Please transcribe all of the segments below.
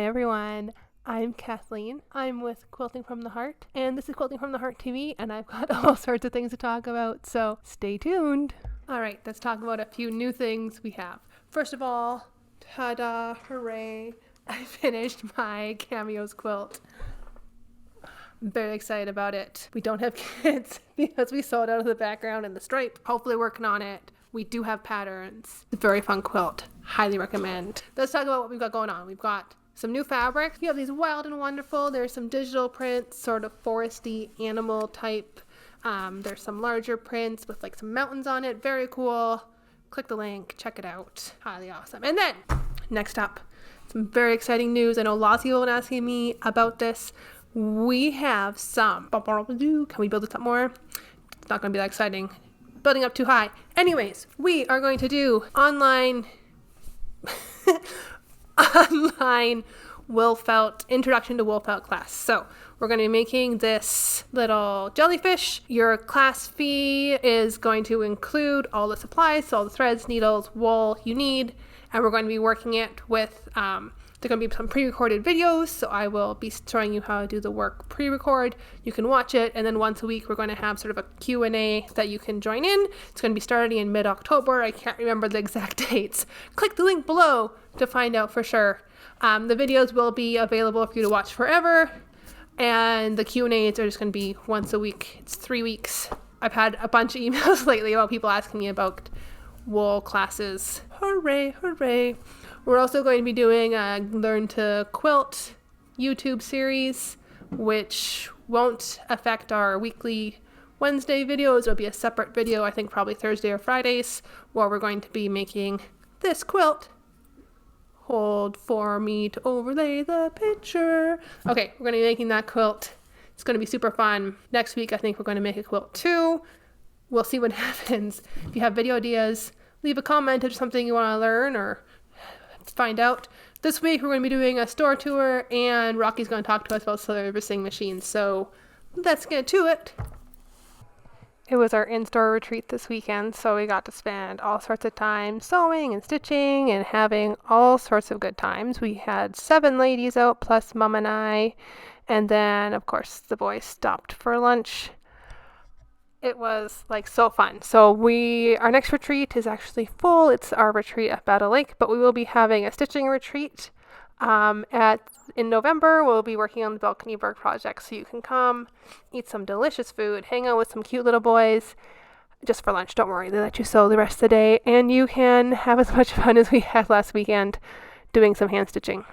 everyone, I'm Kathleen. I'm with Quilting from the Heart, and this is Quilting from the Heart TV, and I've got all sorts of things to talk about, so stay tuned. All right, let's talk about a few new things we have. First of all, ta-da, hooray, I finished my Cameos quilt. I'm very excited about it. We don't have kids because we sewed out of the background and the stripe. Hopefully working on it. We do have patterns. It's a very fun quilt. Highly recommend. Let's talk about what we've got going on. We've got some new fabrics. We have these Wild and Wonderful. There's some digital prints, sort of foresty animal type. There's some larger prints with like some mountains on it. Very cool. Click the link. Check it out. Highly awesome. And then next up, some very exciting news. I know lots of people have been asking me about this. We have some. Can we build this up more? It's not going to be that exciting. Building up too high. Anyways, we are going to do online wool felt introduction to wool felt class. So we're going to be making this little jellyfish. Your class fee is going to include all the supplies, so all the threads, needles, wool you need, and we're going to be working it with there are going to be some pre-recorded videos, so I will be showing you how to do the work pre-record. You can watch it, and then once a week we're going to have sort of a Q&A that you can join in. It's going to be starting in mid-October. I can't remember the exact dates. Click the link below to find out for sure. The videos will be available for you to watch forever, and the Q&As are just going to be once a week. It's 3 weeks. I've had a bunch of emails lately about people asking me about wool classes. Hooray, hooray. We're also going to be doing a Learn to Quilt YouTube series, which won't affect our weekly Wednesday videos. It'll be a separate video, I think probably Thursday or Fridays, where we're going to be making this quilt. Hold for me to overlay the picture. Okay, we're going to be making that quilt. It's going to be super fun. Next week, I think we're going to make a quilt too. We'll see what happens. If you have video ideas, leave a comment if something you want to learn or find out. This week we're going to be doing a store tour, and Rocky's going to talk to us about servicing machines. So let's get to it. It was our in-store retreat this weekend, so we got to spend all sorts of time sewing and stitching and having all sorts of good times. We had 7 ladies out plus Mom and I, and then of course the boys stopped for lunch. It was like so fun. So our next retreat is actually full. It's our retreat at Battle Lake, but we will be having a stitching retreat in November. We'll be working on the Balcony Berg project, so you can come eat some delicious food, hang out with some cute little boys just for lunch. Don't worry, they let you sew the rest of the day, and you can have as much fun as we had last weekend doing some hand stitching.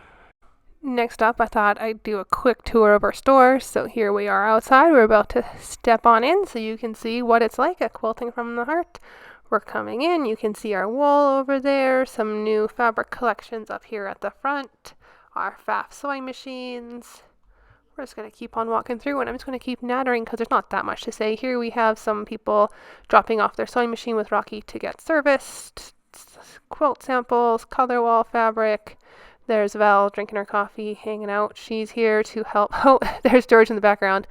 Next up, I thought I'd do a quick tour of our store. So here we are outside. We're about to step on in so you can see what it's like at Quilting from the Heart. We're coming in. You can see our wool over there, some new fabric collections up here at the front, our FAF sewing machines. We're just going to keep on walking through, and I'm just going to keep nattering because there's not that much to say. Here we have some people dropping off their sewing machine with Rocky to get serviced, quilt samples, color wall fabric. There's Val drinking her coffee, hanging out. She's here to help. Oh, there's George in the background.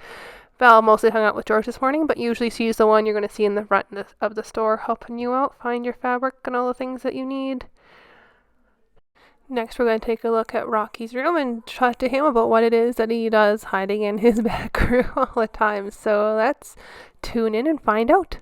Val mostly hung out with George this morning, but usually she's the one you're going to see in the front of the store helping you out, find your fabric and all the things that you need. Next, we're going to take a look at Rocky's room and talk to him about what it is that he does hiding in his back room all the time. So let's tune in and find out.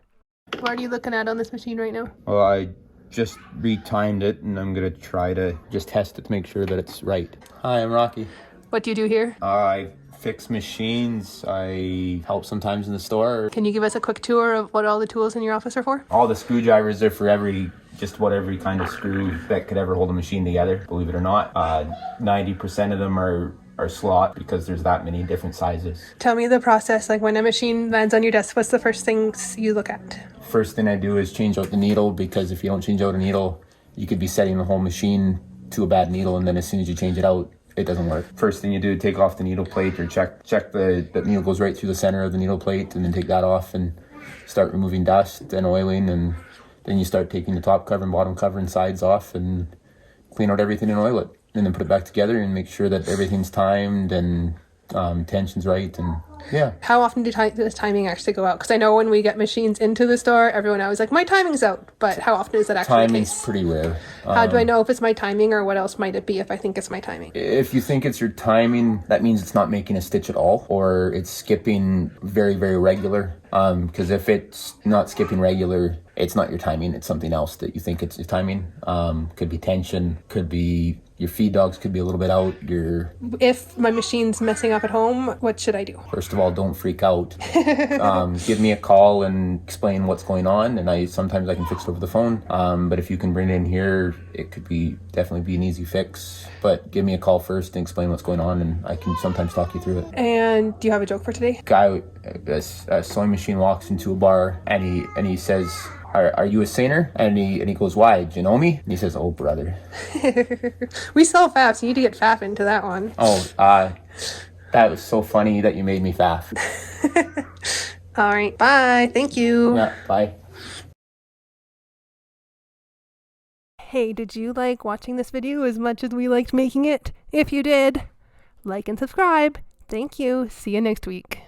What are you looking at on this machine right now? Well, I just retimed it, and I'm going to try to just test it to make sure that it's right. Hi, I'm Rocky. What do you do here? I fix machines. I help sometimes in the store. Can you give us a quick tour of what all the tools in your office are for? All the screwdrivers are for every kind of screw that could ever hold a machine together, believe it or not. 90% of them are slot because there's that many different sizes. Tell me the process, like when a machine lands on your desk, what's the first things you look at? First thing I do is change out the needle, because if you don't change out a needle, you could be setting the whole machine to a bad needle, and then as soon as you change it out, it doesn't work. First thing you do, take off the needle plate, or check the needle goes right through the center of the needle plate, and then take that off and start removing dust and oiling, and then you start taking the top cover and bottom cover and sides off and clean out everything and oil it, and then put it back together and make sure that everything's timed and tension's right, and Yeah. How often does timing actually go out? Because I know when we get machines into the store, everyone always like, my timing's out. But how often is that actually the Timing's case? pretty rare. How do I know if it's my timing, or what else might it be if I think it's my timing? If you think it's your timing, that means it's not making a stitch at all, or it's skipping very, very regular. Because if it's not skipping regular, it's not your timing. It's something else that you think it's your timing. Could be tension, could be your feed dogs could be a little bit out. If my machine's messing up at home, what should I do? First of all, don't freak out. Give me a call and explain what's going on, and sometimes I can fix it over the phone. But if you can bring it in here, it could definitely be an easy fix. But give me a call first and explain what's going on, and I can sometimes talk you through it. And do you have a joke for today? A sewing machine walks into a bar, and he says, Are you a saner? And he goes, why? Do you know me? And he says, oh, brother. We sell faps. You need to get fap into that one. Oh, that was so funny that you made me faff. All right. Bye. Thank you. Yeah, bye. Hey, did you like watching this video as much as we liked making it? If you did, like and subscribe. Thank you. See you next week.